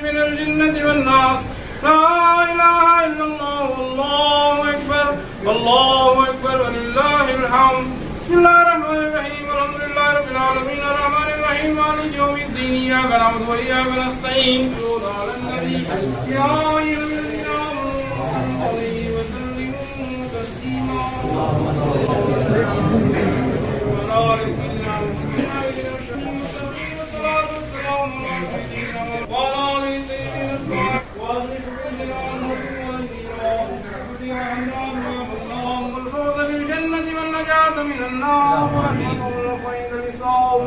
من الجنة والناس لا إله إلا الله والله أكبر والله أكبر ولله الحمد بسم الله الرحمن الرحيم الحمد لله رب العالمين الرحمن الرحيم مالك يوم الدين إياك نعبد وإياك نستعين على النبي يا أيها الذين آمنوا صلوا عليه وسلموا تسليما اللهم صل وعلى سيدنا محمد والصلاة والسلام على سيدنا اللهم الفوز بالجنة والنجاة من النار ورحمة الله عند الوصال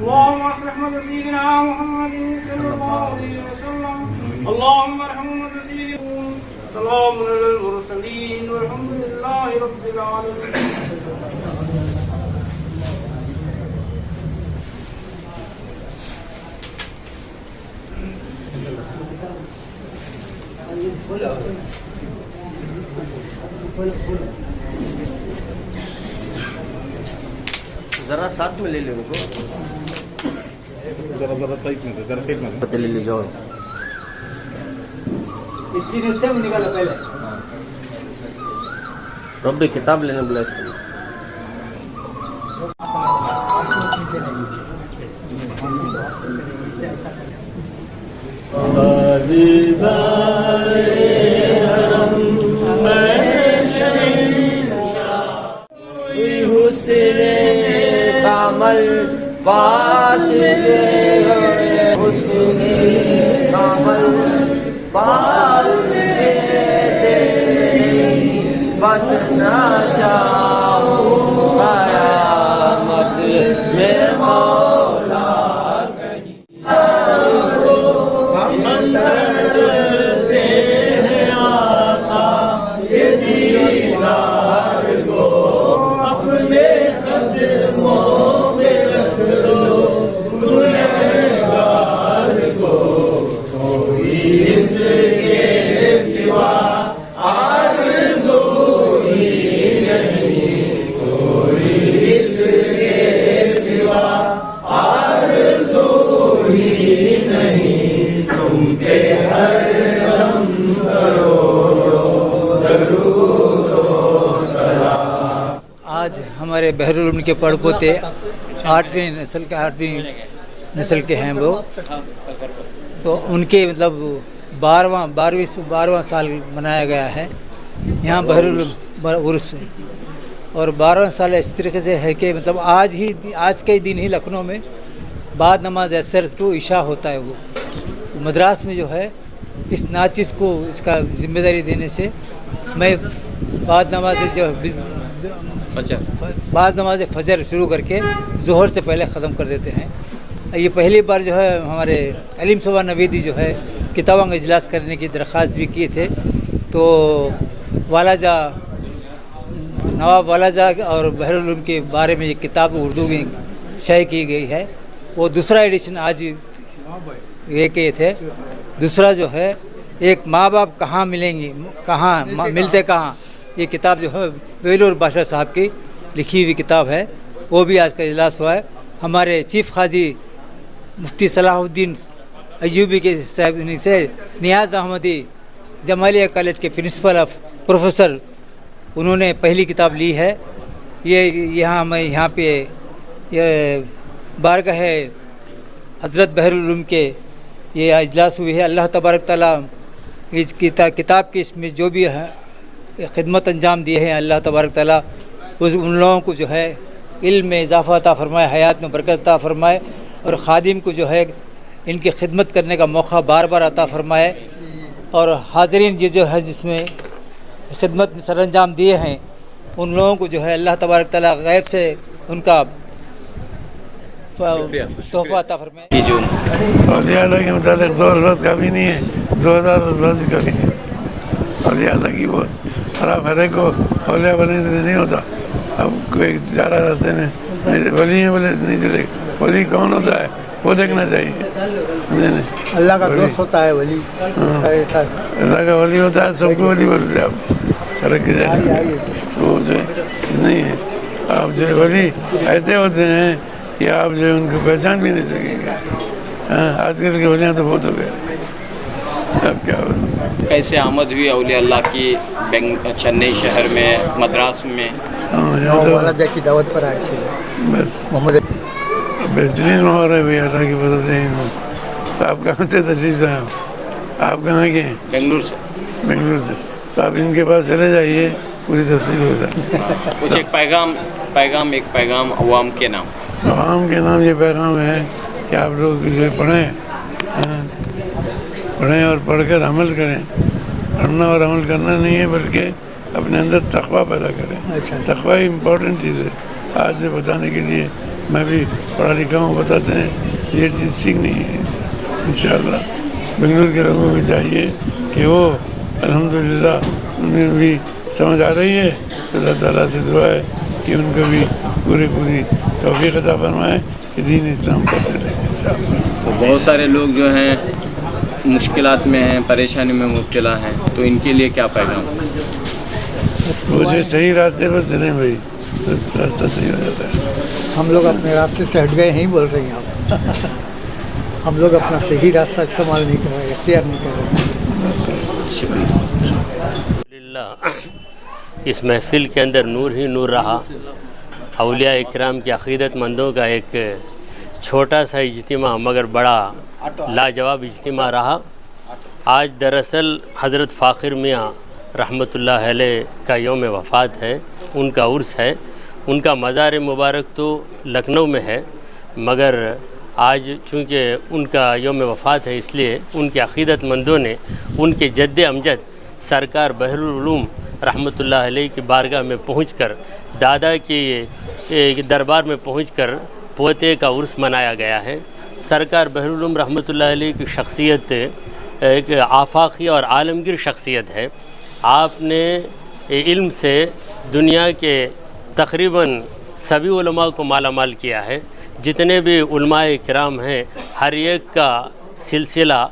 اللهم اصلح سيدنا محمد صلى الله عليه وسلم اللهم ارحم سيدنا سلام على المرسلين والحمد لله رب العالمين. ذرا ساتھ میں لے لیں ان کو ذرا سائڈ میں ذرا سائڈ میں پتہ لے جاؤ اتنی رستے میں نکالا پہلے رب کتاب لینے بلا اس کو کامل پاس کامل پاس بس نہ جاؤ قیامت میں مولا ہم لڑتے ہیں آقا یہ دیدار کو اپنے قدموں میں رکھ لو گنہگار کو کوئی اس کے سوا آرزو ہی نہیں کوئی اس کے سوا آرزو ہی نہیں تم پہ ہر دم کرو درود و سلام. آج ہمارے بحرالعلوم کے پڑھ پوتے آٹھویں نسل کے ہیں وہ، تو ان کے مطلب 12واں سال منایا گیا ہے یہاں بحرالعلوم عرس، اور 12واں سال اس طریقے سے ہے کہ مطلب آج کے دن ہی لکھنؤ میں بعد نماز اثر ٹو عشاء ہوتا ہے. وہ مدراس میں جو ہے اس ناچس کو اس کا ذمہ داری دینے سے میں بعد نماز فجر شروع کر کے ظہر سے پہلے ختم کر دیتے ہیں. یہ پہلی بار جو ہے ہمارے علیم صبح نویدی جو ہے کتابوں کا اجلاس کرنے کی درخواست بھی کیے تھے، تو نواب والاجا اور بحرالعلوم کے بارے میں یہ کتاب اردو میں شائع کی گئی ہے. وہ دوسرا ایڈیشن آج یہ کیے تھے. دوسرا جو ہے ایک ماں باپ کہاں ملیں گے، کہاں ملتے کہاں، یہ کتاب جو ہے ویلور بادشاہ صاحب کی لکھی ہوئی کتاب ہے، وہ بھی آج کا اجلاس ہوا ہے. ہمارے چیف قاضی مفتی صلاح الدین ایوبی کے صاحب سے نیاز احمدی جمالیہ کالج کے پرنسپل آف پروفیسر، انہوں نے پہلی کتاب لی ہے. یہ یہاں پہ یہ بارگاہ حضرت بحرالعلوم کے یہ اجلاس ہوئی ہے. اللہ تبارک تعالیٰ اس کتاب کے اس میں جو بھی خدمت انجام دیے ہیں، اللہ تبارک تعالیٰ ان لوگوں کو جو ہے علم میں اضافہ عطا فرمائے، حیات میں برکت عطا فرمائے، اور خادم کو جو ہے ان کی خدمت کرنے کا موقع بار بار عطا فرمائے. اور حاضرین یہ جو ہے جس میں خدمت میں سر انجام دیے ہیں ان لوگوں کو جو ہے اللہ تبارک تعالیٰ غیب سے ان کا تحفہ عطا فرمائے. اولیاء اللہ کے متعلق 2 الفاظ کافی نہیں ہے، 2000 الفاظ کافی نہیں ہوتے. اولیاء اللہ کی بہت اور آپ ہر ایک کو اولیاء بننے سے نہیں ہوتا. اب کوئی جا رہا راستے میں ولی ہیں بولے نہیں چلے. ولی کون ہوتا ہے؟ وہ دیکھنا چاہیے. اللہ کا دوست ہوتا ہے ولی. اللہ کا ولی ہوتا ہے, سب کو ولی بولتے ہیں آپ. سڑک کی جائے تو نہیں ہے. آپ جو ہے ولی ایسے ہوتے ہیں کہ آپ جو ہے ان کو پہچان بھی نہیں سکیں گے. آج کل کے ولیاں تو بہت ہو گئے. اب کیا ہو. کیسے آمد ہوئی اولیاء اللہ کی چنئی شہر میں, مدراس میں؟ کی دعوت پر آئے تھے. بس بہترین ماحول ہے بھائی, اللہ کی مدد ہے. تو آپ کہاں سے تشریف لائے ہو؟ آپ کہاں کے ہیں؟ بنگلور سے. بنگلور سے. تو آپ ان کے پاس چلے جائیے, پوری تفصیل ہوتا ہے. کچھ ایک پیغام عوام کے نام. عوام کے نام یہ پیغام ہے کہ آپ لوگ جو پڑھیں اور پڑھ کر عمل کریں. پڑھنا اور عمل کرنا نہیں ہے بلکہ اپنے اندر تقویٰ پیدا کریں. تقویٰ امپورٹنٹ چیز ہے. آج سے بتانے کے لیے میں بھی پڑھا لکھا ہوں, بتاتے ہیں یہ چیز سیکھنی ہے. انشاءاللہ بنگلور کے لوگوں کو چاہیے کہ وہ الحمدللہ انہیں بھی سمجھ آ رہی ہے. اللہ تعالیٰ سے دعا ہے کہ ان کو بھی پوری توفیق عطا فرمائے کہ دین اسلام پر چلیں انشاءاللہ. تو بہت سارے لوگ جو ہیں مشکلات میں ہیں, پریشانی میں مبتلا ہیں, تو ان کے لیے کیا پیغام؟ وہ جو صحیح راستے پر چلیں بھائی, راستہ صحیح ہو جاتا ہے. ہم لوگ اپنے راستے سے ہٹ گئے ہیں بول رہے ہیں آپ. ہم لوگ اپنا صحیح راستہ استعمال نہیں کر رہے, اختیار نہیں کر رہے. الحمدللہ اس محفل کے اندر نور ہی نور رہا. اولیاء اکرام کے عقیدت مندوں کا ایک چھوٹا سا اجتماع مگر بڑا لاجواب اجتماع رہا. آج دراصل حضرت فاخر میاں رحمۃ اللہ علیہ کا یوم وفات ہے, ان کا عرس ہے. ان کا مزار مبارک تو لکھنؤ میں ہے, مگر آج چونکہ ان کا یوم وفات ہے اس لیے ان کے عقیدت مندوں نے ان کے جد امجد سرکار بحر العلوم رحمۃ اللہ علیہ کی بارگاہ میں پہنچ کر, دادا کی دربار میں پہنچ کر پوتے کا عرس منایا گیا ہے. سرکار بحر العلوم رحمۃ اللہ علیہ کی شخصیت ایک آفاقی اور عالمگیر شخصیت ہے. آپ نے علم سے دنیا کے تقریباً سبھی علماء کو مالا مال کیا ہے. جتنے بھی علماء کرام ہیں ہر ایک کا سلسلہ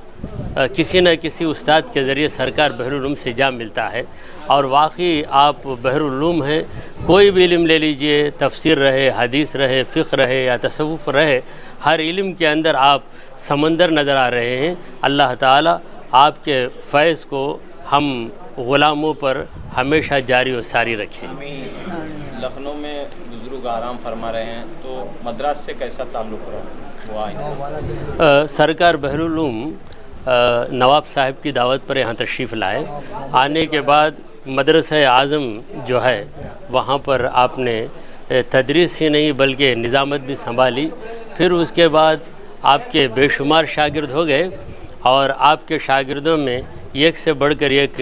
کسی نہ کسی استاد کے ذریعے سرکار بحر العلوم سے جا ملتا ہے. اور واقعی آپ بحر العلوم ہیں. کوئی بھی علم لے لیجئے, تفسیر رہے, حدیث رہے, فقہ رہے یا تصوف رہے, ہر علم کے اندر آپ سمندر نظر آ رہے ہیں. اللہ تعالیٰ آپ کے فیض کو ہم غلاموں پر ہمیشہ جاری و ساری رکھیں. لکھنؤ میں بزرگ آرام فرما رہے ہیں, تو مدراس سے کیسا تعلق رہا؟ سرکار بحر العلوم نواب صاحب کی دعوت پر یہاں تشریف لائے. آنے کے بعد مدرسہ اعظم جو ہے وہاں پر آپ نے تدریس ہی نہیں بلکہ نظامت بھی سنبھالی. پھر اس کے بعد آپ کے بے شمار شاگرد ہو گئے, اور آپ کے شاگردوں میں ایک سے بڑھ کر ایک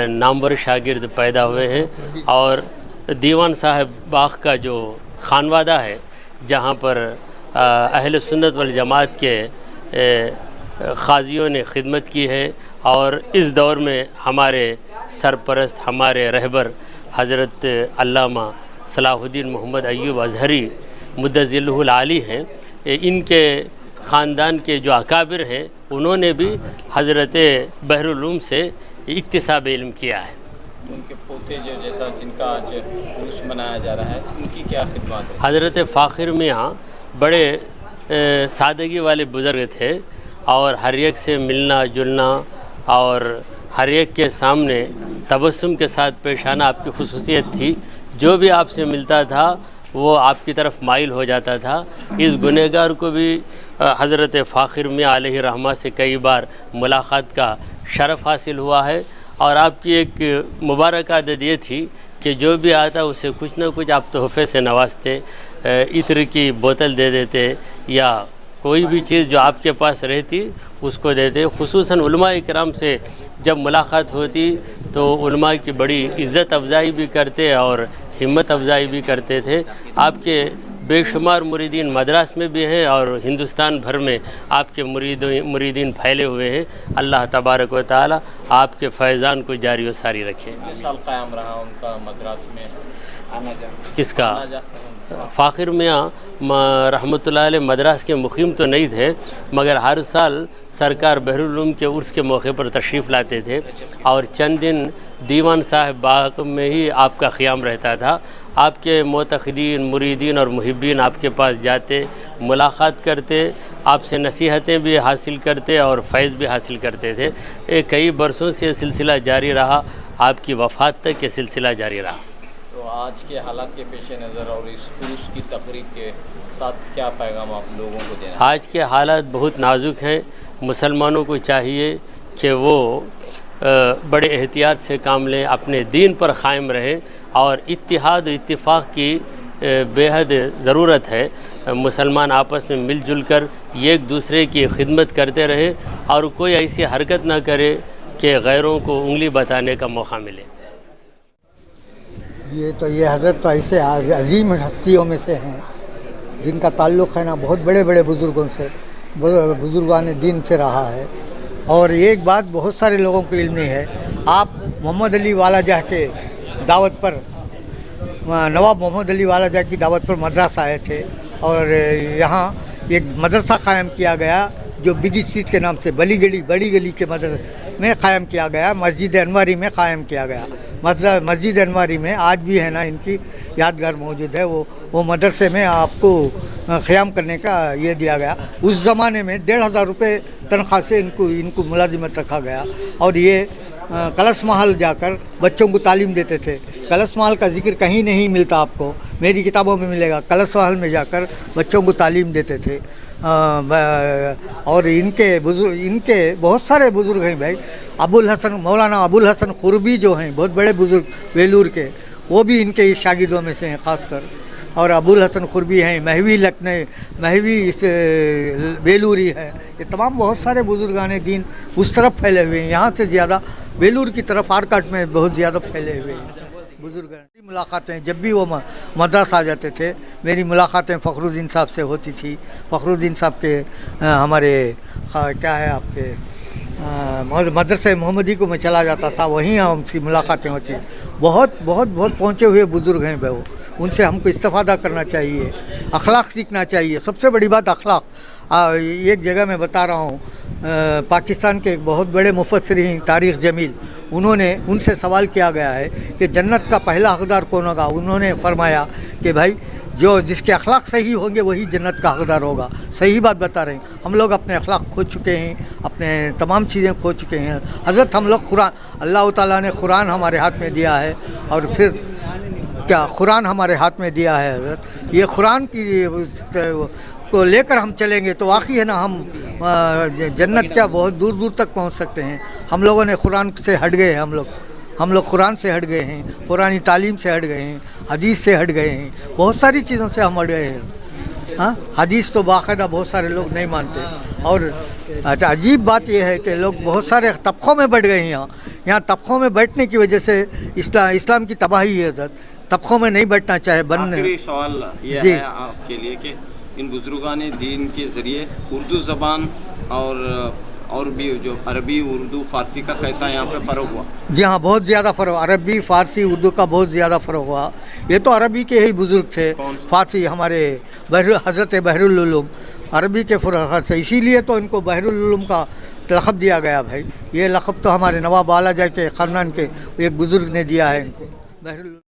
نامور شاگرد پیدا ہوئے ہیں. اور دیوان صاحب باغ کا جو خانوادہ ہے جہاں پر اہل سنت والجماعت کے قاضیوں نے خدمت کی ہے, اور اس دور میں ہمارے سرپرست, ہمارے رہبر حضرت علامہ صلاح الدین محمد ایوب اظہری مدظلہ العالی ہیں. ان کے خاندان کے جو اکابر ہیں انہوں نے بھی حضرت بحر العلوم سے اکتساب علم کیا ہے. ان کے پوتے جو جیسا جن کا آج عرس منایا جا رہا ہے, ان کی کیا خدمات ہے؟ حضرت فاخر میاں بڑے سادگی والے بزرگ تھے, اور ہر ایک سے ملنا جلنا اور ہر ایک کے سامنے تبسم کے ساتھ پیش آنا آپ کی خصوصیت تھی. جو بھی آپ سے ملتا تھا وہ آپ کی طرف مائل ہو جاتا تھا. اس گنہگار کو بھی حضرت فاخر میاں علیہ رحمہ سے کئی بار ملاقات کا شرف حاصل ہوا ہے. اور آپ کی ایک مبارک عادت یہ تھی کہ جو بھی آتا اسے کچھ نہ کچھ آپ تحفے سے نوازتے, عطر کی بوتل دے دیتے یا کوئی بھی چیز جو آپ کے پاس رہتی اس کو دیتے. خصوصاً علماء کرام سے جب ملاقات ہوتی تو علماء کی بڑی عزت افزائی بھی کرتے اور ہمت افزائی بھی کرتے تھے. آپ کے بے شمار مریدین مدراس میں بھی ہیں اور ہندوستان بھر میں آپ کے مریدین پھیلے ہوئے ہیں. اللہ تبارک و تعالی آپ کے فیضان کو جاری و ساری رکھے. سال قائم رہا ان کا مدراس میں آنا جانا. کس کا؟ فاخر میاں رحمۃ اللہ علیہ مدراس کے مقیم تو نہیں تھے، مگر ہر سال سرکار بحرالعلوم کے عرس کے موقع پر تشریف لاتے تھے اور چند دن دیوان صاحب باغ میں ہی آپ کا قیام رہتا تھا۔ آپ کے معتقدین، مریدین اور محبین آپ کے پاس جاتے، ملاقات کرتے، آپ سے نصیحتیں بھی حاصل کرتے اور فیض بھی حاصل کرتے تھے۔ کئی برسوں سے یہ سلسلہ جاری رہا، آپ کی وفات تک یہ سلسلہ جاری رہا۔ تو آج کے حالات کے پیش نظر اور اس عرس کی تقریب کے ساتھ کیا پیغام آپ لوگوں کو دینا؟ آج کے حالات بہت نازک ہیں، مسلمانوں کو چاہیے کہ وہ بڑے احتیاط سے کام لیں، اپنے دین پر قائم رہیں اور اتحاد و اتفاق کی بے حد ضرورت ہے۔ مسلمان آپس میں مل جل کر ایک دوسرے کی خدمت کرتے رہے اور کوئی ایسی حرکت نہ کرے کہ غیروں کو انگلی بتانے کا موقع ملے۔ یہ حضرت تو ایسے عظیم ہستیوں میں سے ہیں جن کا تعلق ہے نا بہت بڑے بڑے بزرگوں سے، بزرگان دین سے رہا ہے۔ اور ایک بات بہت سارے لوگوں کو علم نہیں ہے، آپ محمد علی والا جاہ کے دعوت پر، نواب محمد علی والا جاہ کی دعوت پر مدرسہ آئے تھے اور یہاں ایک مدرسہ قائم کیا گیا جو بگی سیٹ کے نام سے بڑی گلی کے میں قائم کیا گیا، مسجد انواری میں قائم کیا گیا۔ مسجد انواری میں آج بھی ہے نا ان کی یادگار موجود ہے، وہ مدرسے میں آپ کو قیام کرنے کا یہ دیا گیا۔ اس زمانے میں 1,500 روپے تنخواہ سے ان کو ملازمت رکھا گیا اور یہ کلش محل جا کر بچوں کو تعلیم دیتے تھے۔ کلش محل کا ذکر کہیں نہیں ملتا، آپ کو میری کتابوں میں ملے گا۔ کلش محل میں جا کر بچوں کو تعلیم دیتے تھے اور ان کے بہت سارے بزرگ ہیں بھائی۔ مولانا ابو الحسن قربی جو ہیں بہت بڑے بزرگ ویلور کے، وہ بھی ان کے شاگردوں میں سے ہیں خاص کر۔ اور ابو الحسن قربی ہیں، مہوی ویلوری ہے، یہ تمام بہت سارے بزرگان دین اس طرف پھیلے ہوئے ہیں۔ یہاں سے زیادہ ویلور کی طرف آرکاٹ میں بہت زیادہ پھیلے ہوئے ہیں بزرگان۔ ملاقاتیں جب بھی وہ مدرسہ آ جاتے تھے، میری ملاقاتیں فخر الدین صاحب سے ہوتی تھی۔ فخر الدین صاحب کے ہمارے کیا ہے آپ کے مدرسہ محمدی کو میں چلا جاتا تھا، وہیں ہم کی ملاقاتیں ہوتی ہیں۔ بہت پہنچے ہوئے بزرگ ہیں وہ، ان سے ہم کو استفادہ کرنا چاہیے، اخلاق سیکھنا چاہیے۔ سب سے بڑی بات اخلاق۔ ایک جگہ میں بتا رہا ہوں، پاکستان کے بہت بڑے مفسرین تاریخ جمیل، ان سے سوال کیا گیا ہے کہ جنت کا پہلا حقدار کون ہوگا؟ انہوں نے فرمایا کہ بھائی جس کے اخلاق صحیح ہوں گے وہی جنت کا حقدار ہوگا۔ صحیح بات بتا رہے ہیں۔ ہم لوگ اپنے اخلاق کھو چکے ہیں، اپنے تمام چیزیں کھو چکے ہیں۔ حضرت ہم لوگ اللہ تعالیٰ نے قرآن ہمارے ہاتھ میں دیا ہے، اور پھر کیا قرآن ہمارے ہاتھ میں دیا ہے حضرت، یہ قرآن کی کو لے کر ہم چلیں گے تو واقعی ہے نا ہم جنت کیا بہت دور دور تک پہنچ سکتے ہیں۔ ہم لوگوں نے قرآن سے ہٹ گئے ہیں، ہم لوگ قرآن سے ہٹ گئے ہیں، قرآنی تعلیم سے ہٹ گئے ہیں، حدیث سے ہٹ گئے ہیں، بہت ساری چیزوں سے ہم ہٹ گئے ہیں۔ ہاں، حدیث تو باقاعدہ بہت سارے لوگ نہیں مانتے، اور عجیب بات یہ ہے کہ لوگ بہت سارے طبقوں میں بٹ گئے ہیں۔ یہاں طبقوں میں بیٹھنے کی وجہ سے اسلام کی تباہی ہے حضرت۔ طبقوں میں نہیں بیٹھنا چاہے آخری سوال یہ ہے آپ کے لیے کہ ان بزرگان دین کے ذریعے اردو زبان اور بھی جو عربی، اردو، فارسی کا کیسا یہاں پہ فرق ہوا؟ جی ہاں، بہت زیادہ فرق، عربی، فارسی، اردو کا بہت زیادہ فرق ہوا۔ یہ تو عربی کے ہی بزرگ تھے، فارسی ہمارے حضرت بحرالعلوم، عربی کے فرق سے، اسی لیے تو ان کو بحرالعلوم کا لقب دیا گیا بھائی۔ یہ لقب تو ہمارے نواب والا جاہ کے خاندان کے ایک بزرگ نے دیا ہے ان کو، بحرالعلوم۔